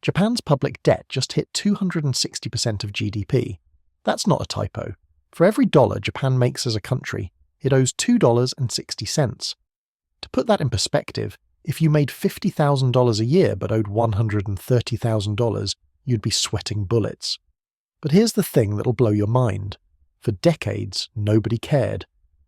Japan's public debt just hit 260% of GDP. That's not a typo. For every dollar Japan makes as a country, it owes $2.60. To put that in perspective, if you made $50,000 a year but owed $130,000, you'd be sweating bullets. But here's the thing that'll blow your mind. For decades, nobody cared.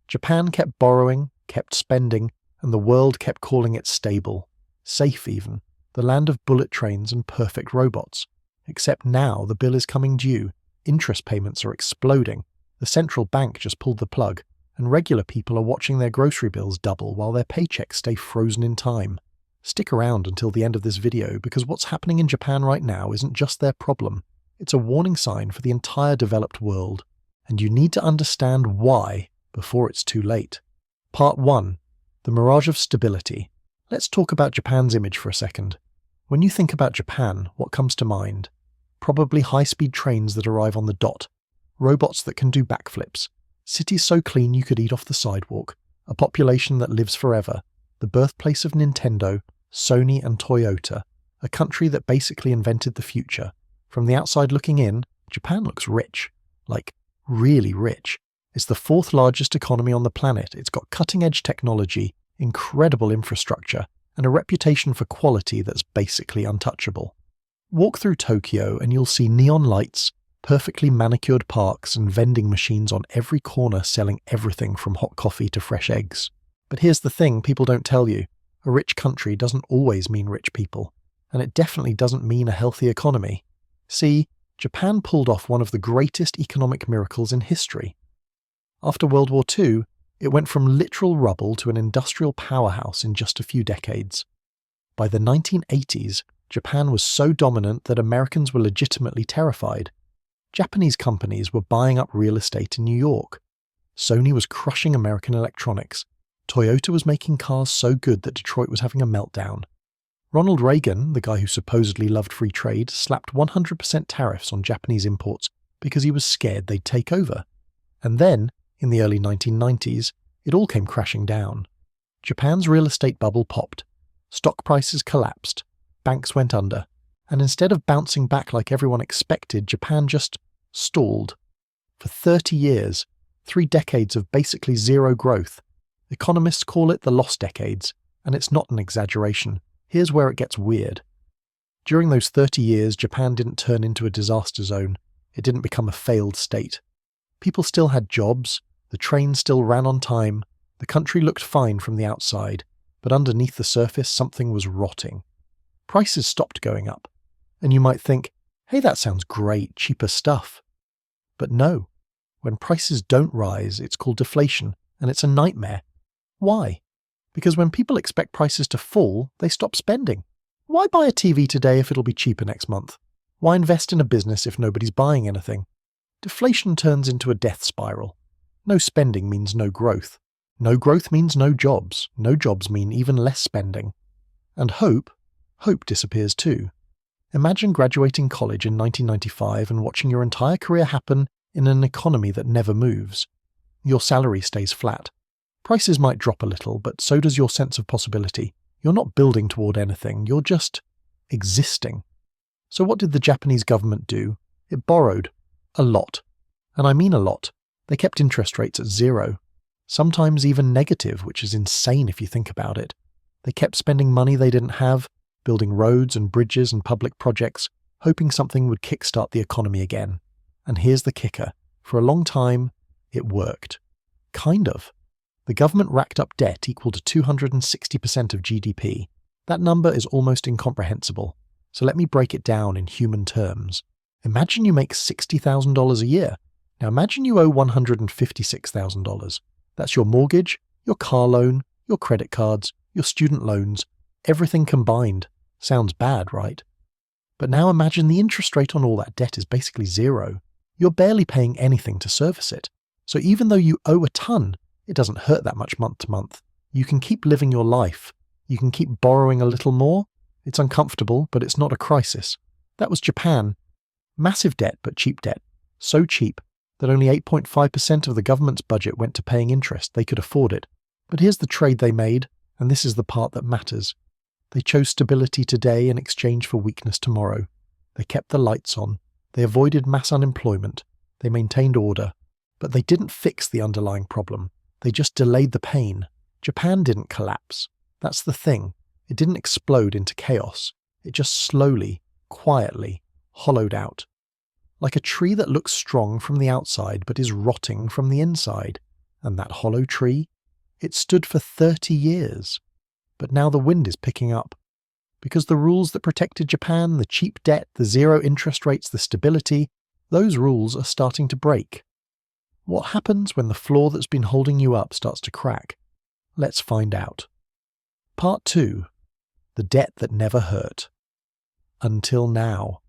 Japan kept borrowing, kept spending, and the world kept calling it stable, safe even, the land of bullet trains and perfect robots. Except now the bill is coming due, interest payments are exploding, the central bank just pulled the plug, and regular people are watching their grocery bills double while their paychecks stay frozen in time. Stick around until the end of this video because what's happening in Japan right now isn't just their problem, it's a warning sign for the entire developed world. And you need to understand why before it's too late. Part 1. The Mirage of Stability. Let's talk about Japan's image for a second. When you think about Japan, what comes to mind? Probably high-speed trains that arrive on the dot, robots that can do backflips, cities so clean you could eat off the sidewalk, a population that lives forever, the birthplace of Nintendo, Sony and Toyota, a country that basically invented the future. From the outside looking in, Japan looks rich. Like, really rich. It's the 4th largest economy on the planet. It's got cutting-edge technology, incredible infrastructure, and a reputation for quality that's basically untouchable. Walk through Tokyo and you'll see neon lights, perfectly manicured parks and vending machines on every corner selling everything from hot coffee to fresh eggs. But here's the thing people don't tell you. A rich country doesn't always mean rich people. And it definitely doesn't mean a healthy economy. See, Japan pulled off one of the greatest economic miracles in history. After World War II, it went from literal rubble to an industrial powerhouse in just a few decades. By the 1980s, Japan was so dominant that Americans were legitimately terrified. Japanese companies were buying up real estate in New York. Sony was crushing American electronics. Toyota was making cars so good that Detroit was having a meltdown. Ronald Reagan, the guy who supposedly loved free trade, slapped 100% tariffs on Japanese imports because he was scared they'd take over. And then, in the early 1990s, it all came crashing down. Japan's real estate bubble popped. Stock prices collapsed. Banks went under. And instead of bouncing back like everyone expected, Japan just stalled. For 30 years, 3 decades of basically zero growth. Economists call it the lost decades, and it's not an exaggeration. Here's where it gets weird. During those 30 years, Japan didn't turn into a disaster zone. It didn't become a failed state. People still had jobs, the trains still ran on time, the country looked fine from the outside, but underneath the surface something was rotting. Prices stopped going up. And you might think, hey, that sounds great, cheaper stuff. But no. When prices don't rise, it's called deflation, and it's a nightmare. Why? Because when people expect prices to fall, they stop spending. Why buy a TV today if it'll be cheaper next month? Why invest in a business if nobody's buying anything? Deflation turns into a death spiral. No spending means no growth. No growth means no jobs. No jobs mean even less spending. And hope disappears too. Imagine graduating college in 1995 and watching your entire career happen in an economy that never moves. Your salary stays flat. Prices might drop a little, but so does your sense of possibility. You're not building toward anything, you're just existing. So what did the Japanese government do? It borrowed. A lot. And I mean a lot. They kept interest rates at 0. Sometimes even negative, which is insane if you think about it. They kept spending money they didn't have, building roads and bridges and public projects, hoping something would kickstart the economy again. And here's the kicker. For a long time, it worked. Kind of. The government racked up debt equal to 260% of GDP. That number is almost incomprehensible. So let me break it down in human terms. Imagine you make $60,000 a year. Now imagine you owe $156,000. That's your mortgage, your car loan, your credit cards, your student loans, everything combined. Sounds bad, right? But now imagine the interest rate on all that debt is basically 0. You're barely paying anything to service it. So even though you owe a ton, it doesn't hurt that much month to month. You can keep living your life. You can keep borrowing a little more. It's uncomfortable, but it's not a crisis. That was Japan. Massive debt, but cheap debt. So cheap that only 8.5% of the government's budget went to paying interest. They could afford it. But here's the trade they made, and this is the part that matters. They chose stability today in exchange for weakness tomorrow. They kept the lights on. They avoided mass unemployment. They maintained order. But they didn't fix the underlying problem. They just delayed the pain. Japan didn't collapse. That's the thing. It didn't explode into chaos. It just slowly, quietly, hollowed out. Like a tree that looks strong from the outside but is rotting from the inside. And that hollow tree? It stood for 30 years. But now the wind is picking up. Because the rules that protected Japan, the cheap debt, the zero interest rates, the stability, those rules are starting to break. What happens when the floor that's been holding you up starts to crack? Let's find out. Part 2. The debt that never hurt. Until now.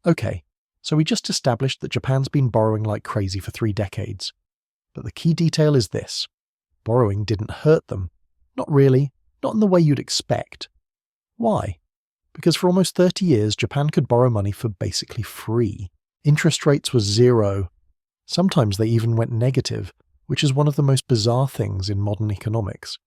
Okay, so we just established that Japan's been borrowing like crazy for 3 decades. But the key detail is this. Borrowing didn't hurt them. Not really, not in the way you'd expect. Why? Because for almost 30 years, Japan could borrow money for basically free. Interest rates were zero. Sometimes they even went negative, which is one of the most bizarre things in modern economics.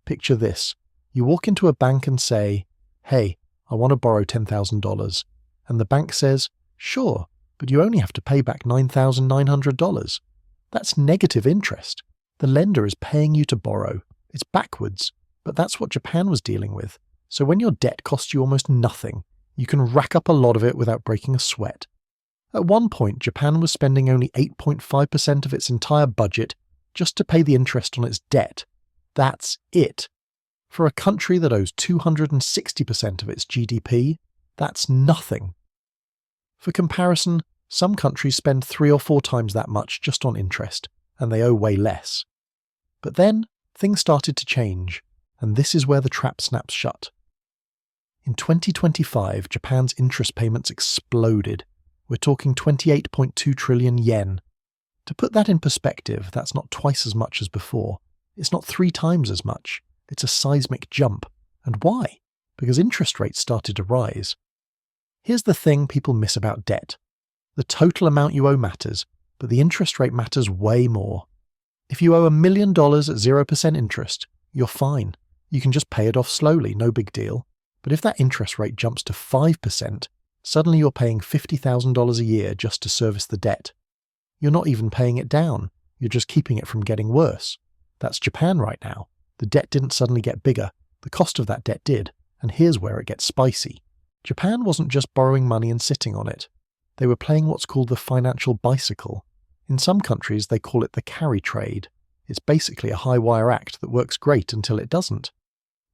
Picture this. You walk into a bank and say, "Hey, I want to borrow $10,000. And the bank says, "Sure, but you only have to pay back $9,900. That's negative interest. The lender is paying you to borrow. It's backwards, but that's what Japan was dealing with. So when your debt costs you almost nothing, you can rack up a lot of it without breaking a sweat. At one point, Japan was spending only 8.5% of its entire budget just to pay the interest on its debt. That's it. For a country that owes 260% of its GDP, that's nothing. For comparison, some countries spend 3 or 4 times that much just on interest, and they owe way less. But then, things started to change, and this is where the trap snaps shut. In 2025, Japan's interest payments exploded. We're talking 28.2 trillion yen. To put that in perspective, that's not twice as much as before. It's not 3 times as much. It's a seismic jump. And why? Because interest rates started to rise. Here's the thing people miss about debt. The total amount you owe matters, but the interest rate matters way more. If you owe $1 million at 0% interest, you're fine. You can just pay it off slowly, no big deal. But if that interest rate jumps to 5%, suddenly you're paying $50,000 a year just to service the debt. You're not even paying it down. You're just keeping it from getting worse. That's Japan right now. The debt didn't suddenly get bigger. The cost of that debt did. And here's where it gets spicy. Japan wasn't just borrowing money and sitting on it. They were playing what's called the financial bicycle. In some countries, they call it the carry trade. It's basically a high-wire act that works great until it doesn't.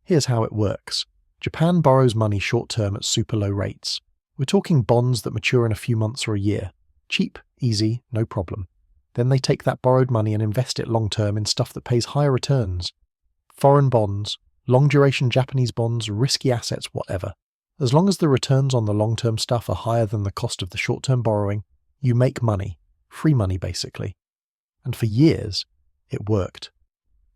Here's how it works. Japan borrows money short-term at super low rates. We're talking bonds that mature in a few months or a year. Cheap, easy, no problem. Then they take that borrowed money and invest it long-term in stuff that pays higher returns. Foreign bonds, long-duration Japanese bonds, risky assets, whatever. As long as the returns on the long-term stuff are higher than the cost of the short-term borrowing, you make money. Free money, basically. And for years, it worked.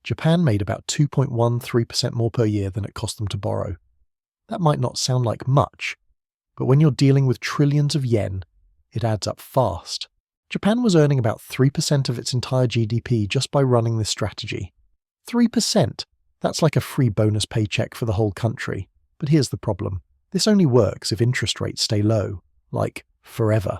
Japan made about 2.13% more per year than it cost them to borrow. That might not sound like much, but when you're dealing with trillions of yen, it adds up fast. Japan was earning about 3% of its entire GDP just by running this strategy. 3%! That's like a free bonus paycheck for the whole country. But here's the problem. This only works if interest rates stay low, like forever.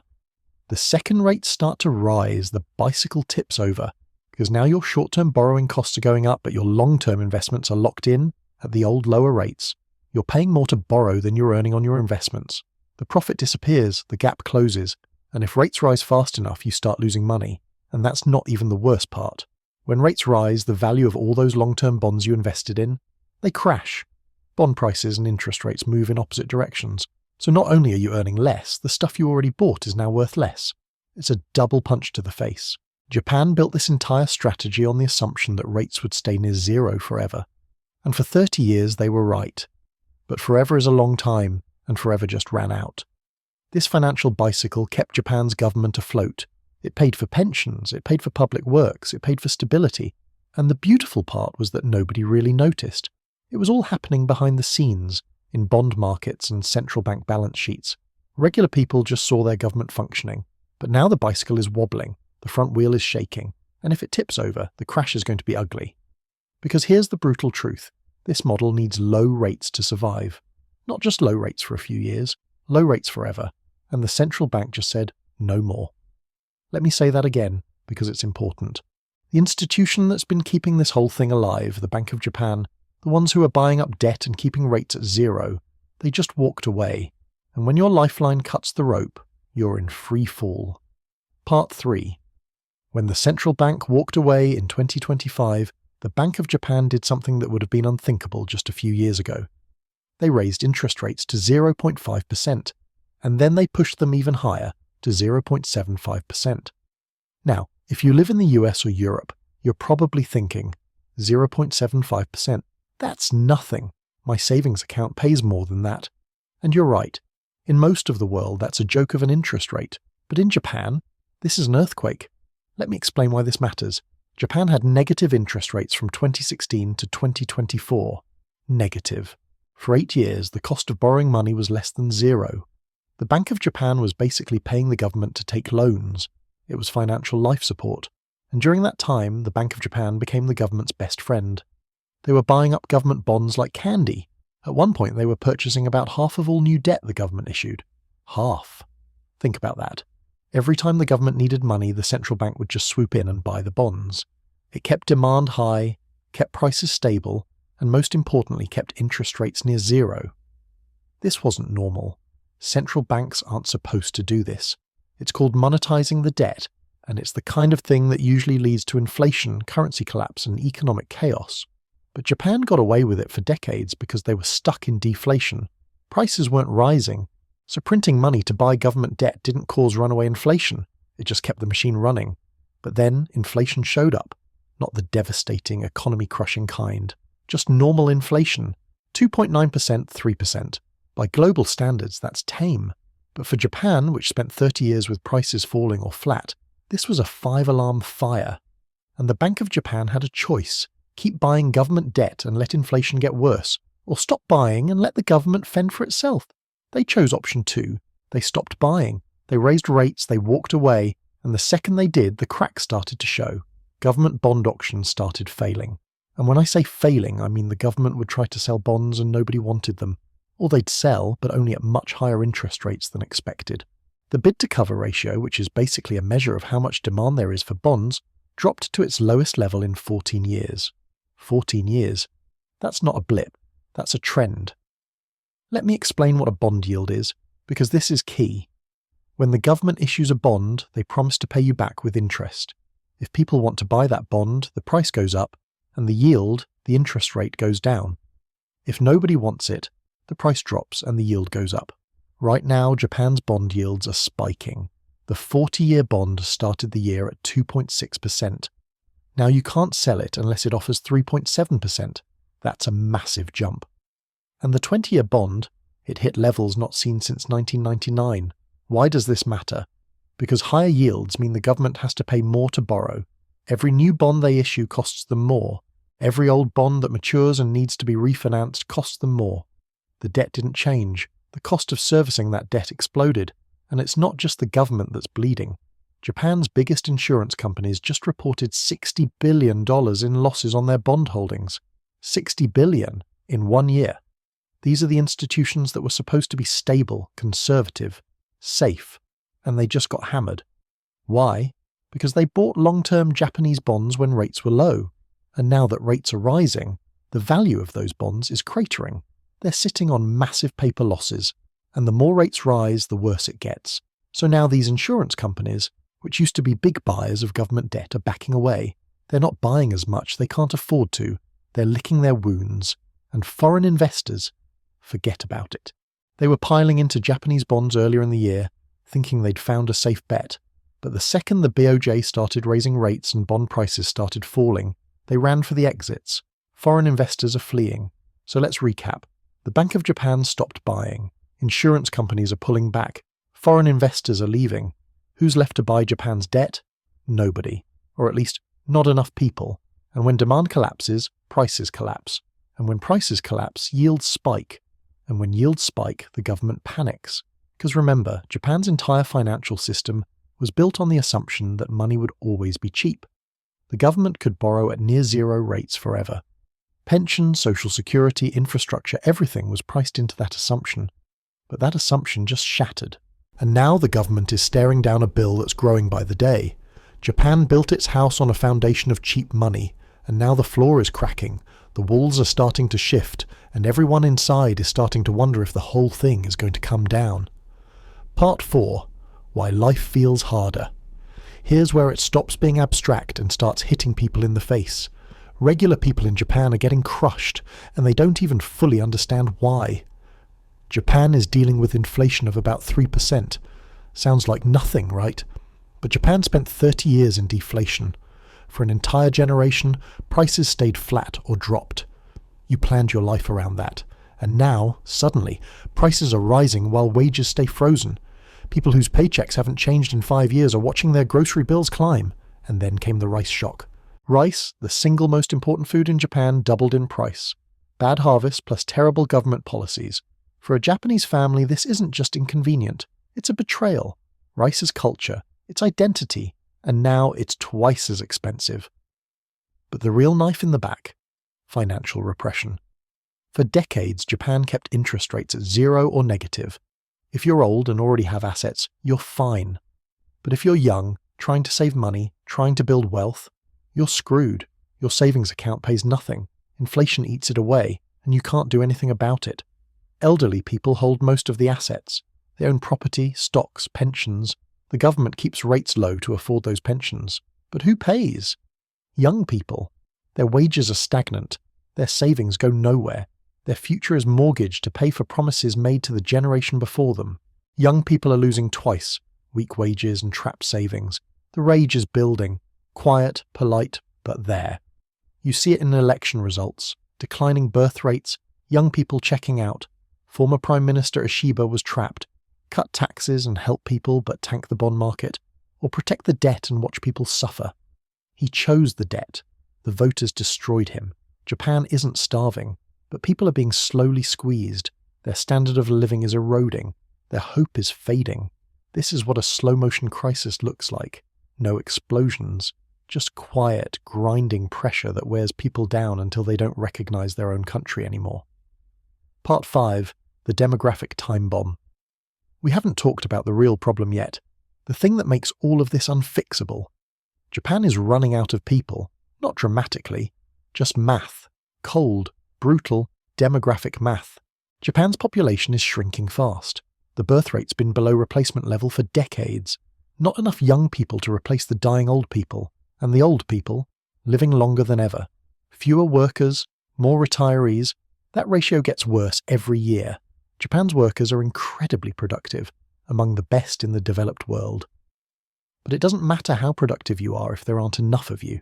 The second rates start to rise, the bicycle tips over, because now your short-term borrowing costs are going up, but your long-term investments are locked in at the old lower rates. You're paying more to borrow than you're earning on your investments. The profit disappears, the gap closes, and if rates rise fast enough, you start losing money. And that's not even the worst part. When rates rise, the value of all those long-term bonds you invested in, they crash. Bond prices and interest rates move in opposite directions. So not only are you earning less, the stuff you already bought is now worth less. It's a double punch to the face. Japan built this entire strategy on the assumption that rates would stay near zero forever. And for 30 years they were right. But forever is a long time, and forever just ran out. This financial bicycle kept Japan's government afloat. It paid for pensions, it paid for public works, it paid for stability. And the beautiful part was that nobody really noticed. It was all happening behind the scenes, in bond markets and central bank balance sheets. Regular people just saw their government functioning. But now the bicycle is wobbling, the front wheel is shaking, and if it tips over, the crash is going to be ugly. Because here's the brutal truth. This model needs low rates to survive. Not just low rates for a few years, low rates forever. And the central bank just said, no more. Let me say that again, because it's important. The institution that's been keeping this whole thing alive, the Bank of Japan, the ones who are buying up debt and keeping rates at zero, they just walked away. And when your lifeline cuts the rope, you're in free fall. Part 3. When the central bank walked away in 2025, the Bank of Japan did something that would have been unthinkable just a few years ago. They raised interest rates to 0.5%, and then they pushed them even higher to 0.75%. Now, if you live in the US or Europe, you're probably thinking, 0.75%, that's nothing. My savings account pays more than that. And you're right. In most of the world, that's a joke of an interest rate. But in Japan, this is an earthquake. Let me explain why this matters. Japan had negative interest rates from 2016 to 2024. Negative. For 8 years, the cost of borrowing money was less than zero. The Bank of Japan was basically paying the government to take loans. It was financial life support. And during that time, the Bank of Japan became the government's best friend. They were buying up government bonds like candy. At one point, they were purchasing about half of all new debt the government issued. Half. Think about that. Every time the government needed money, the central bank would just swoop in and buy the bonds. It kept demand high, kept prices stable, and most importantly, kept interest rates near zero. This wasn't normal. Central banks aren't supposed to do this. It's called monetizing the debt, and it's the kind of thing that usually leads to inflation, currency collapse, and economic chaos. But Japan got away with it for decades because they were stuck in deflation. Prices weren't rising, so printing money to buy government debt didn't cause runaway inflation. It just kept the machine running. But then inflation showed up. Not the devastating, economy-crushing kind. Just normal inflation. 2.9%, 3%. By global standards, that's tame. But for Japan, which spent 30 years with prices falling or flat, this was a 5-alarm fire. And the Bank of Japan had a choice. Keep buying government debt and let inflation get worse, or stop buying and let the government fend for itself. They chose option 2. They stopped buying. They raised rates, they walked away, and the second they did, the cracks started to show. Government bond auctions started failing. And when I say failing, I mean the government would try to sell bonds and nobody wanted them. Or they'd sell, but only at much higher interest rates than expected. The bid-to-cover ratio, which is basically a measure of how much demand there is for bonds, dropped to its lowest level in 14 years. 14 years. That's not a blip. That's a trend. Let me explain what a bond yield is, because this is key. When the government issues a bond, they promise to pay you back with interest. If people want to buy that bond, the price goes up, and the yield, the interest rate, goes down. If nobody wants it, the price drops and the yield goes up. Right now, Japan's bond yields are spiking. The 40-year bond started the year at 2.6%. Now you can't sell it unless it offers 3.7%. That's a massive jump. And the 20-year bond, it hit levels not seen since 1999. Why does this matter? Because higher yields mean the government has to pay more to borrow. Every new bond they issue costs them more. Every old bond that matures and needs to be refinanced costs them more. The debt didn't change. The cost of servicing that debt exploded. And it's not just the government that's bleeding. Japan's biggest insurance companies just reported $60 billion in losses on their bond holdings. $60 billion in 1 year. These are the institutions that were supposed to be stable, conservative, safe, and they just got hammered. Why? Because they bought long-term Japanese bonds when rates were low. And now that rates are rising, the value of those bonds is cratering. They're sitting on massive paper losses, and the more rates rise, the worse it gets. So now these insurance companies, which used to be big buyers of government debt, are backing away. They're not buying as much, they can't afford to. They're licking their wounds. And foreign investors, forget about it. They were piling into Japanese bonds earlier in the year, thinking they'd found a safe bet. But the second the BOJ started raising rates and bond prices started falling, they ran for the exits. Foreign investors are fleeing. So let's recap. The Bank of Japan stopped buying. Insurance companies are pulling back. Foreign investors are leaving. Who's left to buy Japan's debt? Nobody. Or at least, not enough people. And when demand collapses, prices collapse. And when prices collapse, yields spike. And when yields spike, the government panics. Because remember, Japan's entire financial system was built on the assumption that money would always be cheap. The government could borrow at near zero rates forever. Pensions, social security, infrastructure, everything was priced into that assumption. But that assumption just shattered. And now the government is staring down a bill that's growing by the day. Japan built its house on a foundation of cheap money, and now the floor is cracking, the walls are starting to shift, and everyone inside is starting to wonder if the whole thing is going to come down. Part 4. Why life feels harder. Here's where it stops being abstract and starts hitting people in the face. Regular people in Japan are getting crushed, and they don't even fully understand why. Japan is dealing with inflation of about 3%. Sounds like nothing, right? But Japan spent 30 years in deflation. For an entire generation, prices stayed flat or dropped. You planned your life around that. And now, suddenly, prices are rising while wages stay frozen. People whose paychecks haven't changed in 5 years are watching their grocery bills climb. And then came the rice shock. Rice, the single most important food in Japan, doubled in price. Bad harvest plus terrible government policies. For a Japanese family, this isn't just inconvenient. It's a betrayal. Rice is culture. It's identity, and now it's twice as expensive. But the real knife in the back? Financial repression. For decades, Japan kept interest rates at 0 or negative. If you're old and already have assets, you're fine. But if you're young, trying to save money, trying to build wealth, you're screwed. Your savings account pays nothing. Inflation eats it away, and you can't do anything about it. Elderly people hold most of the assets. They own property, stocks, pensions. The government keeps rates low to afford those pensions. But who pays? Young people. Their wages are stagnant. Their savings go nowhere. Their future is mortgaged to pay for promises made to the generation before them. Young people are losing twice: weak wages and trapped savings. The rage is building. Quiet, polite, but there. You see it in election results. Declining birth rates, young people checking out. Former Prime Minister Ishiba was trapped. Cut taxes and help people but tank the bond market, or protect the debt and watch people suffer. He chose the debt. The voters destroyed him. Japan isn't starving, but people are being slowly squeezed. Their standard of living is eroding. Their hope is fading. This is what a slow-motion crisis looks like. No explosions, just quiet, grinding pressure that wears people down until they don't recognize their own country anymore. Part 5. The demographic time bomb. We haven't talked about the real problem yet, the thing that makes all of this unfixable. Japan is running out of people, not dramatically, just math. Cold, brutal, demographic math. Japan's population is shrinking fast. The birth rate's been below replacement level for decades. Not enough young people to replace the dying old people, and the old people, living longer than ever. Fewer workers, more retirees. That ratio gets worse every year. Japan's workers are incredibly productive, among the best in the developed world. But it doesn't matter how productive you are if there aren't enough of you.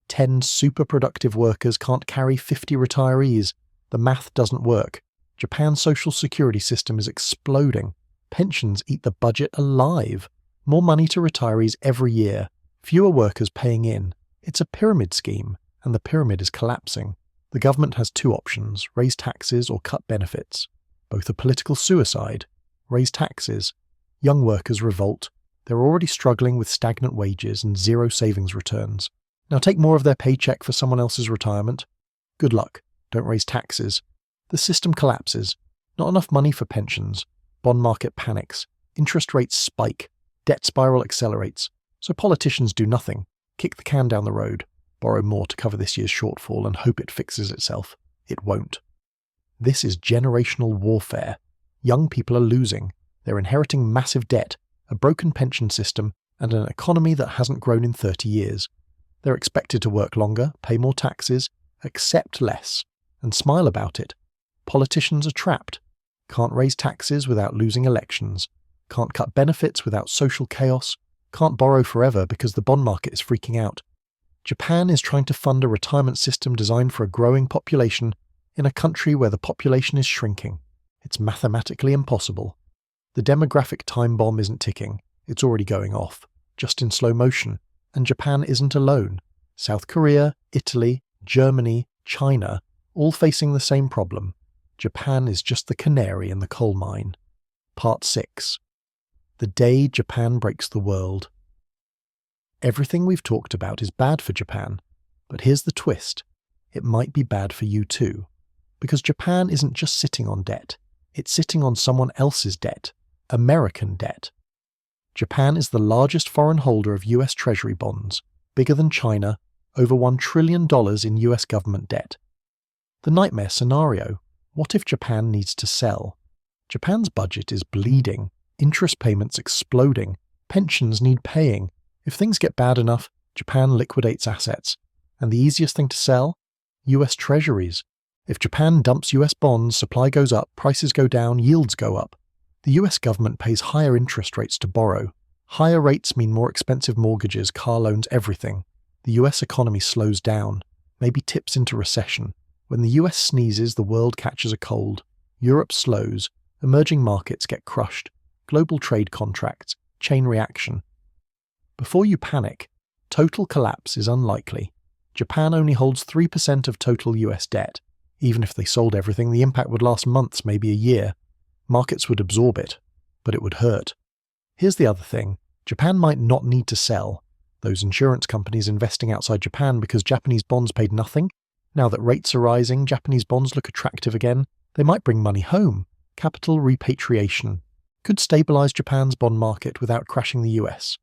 10 super productive workers can't carry 50 retirees. The math doesn't work. Japan's social security system is exploding. Pensions eat the budget alive. More money to retirees every year. Fewer workers paying in. It's a pyramid scheme, and the pyramid is collapsing. The government has 2 options: raise taxes or cut benefits. Both are political suicide. Raise taxes. Young workers revolt. They're already struggling with stagnant wages and 0 savings returns. Now take more of their paycheck for someone else's retirement. Good luck. Don't raise taxes. The system collapses. Not enough money for pensions. Bond market panics. Interest rates spike. Debt spiral accelerates. So politicians do nothing. Kick the can down the road. Borrow more to cover this year's shortfall and hope it fixes itself. It won't. This is generational warfare. Young people are losing. They're inheriting massive debt, a broken pension system, and an economy that hasn't grown in 30 years. They're expected to work longer, pay more taxes, accept less, and smile about it. Politicians are trapped. Can't raise taxes without losing elections. Can't cut benefits without social chaos. Can't borrow forever because the bond market is freaking out. Japan is trying to fund a retirement system designed for a growing population in a country where the population is shrinking. It's mathematically impossible. The demographic time bomb isn't ticking. It's already going off, just in slow motion. And Japan isn't alone. South Korea, Italy, Germany, China, all facing the same problem. Japan is just the canary in the coal mine. Part 6. The day Japan breaks the world. Everything we've talked about is bad for Japan, but here's the twist. it might be bad for you too. Because Japan isn't just sitting on debt, it's sitting on someone else's debt, American debt. Japan is the largest foreign holder of US Treasury bonds, bigger than China, over $1 trillion in US government debt. The nightmare scenario: what if Japan needs to sell? Japan's budget is bleeding, interest payments exploding, pensions need paying. If things get bad enough, Japan liquidates assets. And the easiest thing to sell? US Treasuries. If Japan dumps US bonds, supply goes up, prices go down, yields go up. The US government pays higher interest rates to borrow. Higher rates mean more expensive mortgages, car loans, everything. The US economy slows down, maybe tips into recession. When the US sneezes, the world catches a cold. Europe slows. Emerging markets get crushed. Global trade contracts. Chain reaction. Before you panic, total collapse is unlikely. Japan only holds 3% of total US debt. Even if they sold everything, the impact would last months, maybe a year. Markets would absorb it, but it would hurt. Here's the other thing: Japan might not need to sell. Those insurance companies investing outside Japan because Japanese bonds paid nothing? Now that rates are rising, Japanese bonds look attractive again. They might bring money home. Capital repatriation could stabilize Japan's bond market without crashing the US.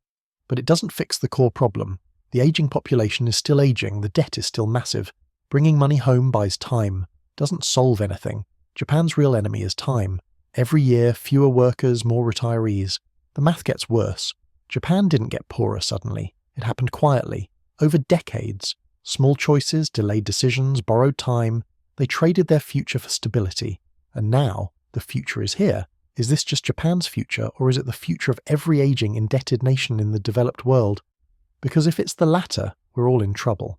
But it doesn't fix the core problem. The aging population is still aging, the debt is still massive. Bringing money home buys time, doesn't solve anything. Japan's real enemy is time. Every year, fewer workers, more retirees. The math gets worse. Japan didn't get poorer suddenly. It happened quietly, over decades. Small choices, delayed decisions, borrowed time. They traded their future for stability. And now, the future is here. Is this just Japan's future, or is it the future of every aging, indebted nation in the developed world? Because if it's the latter, we're all in trouble.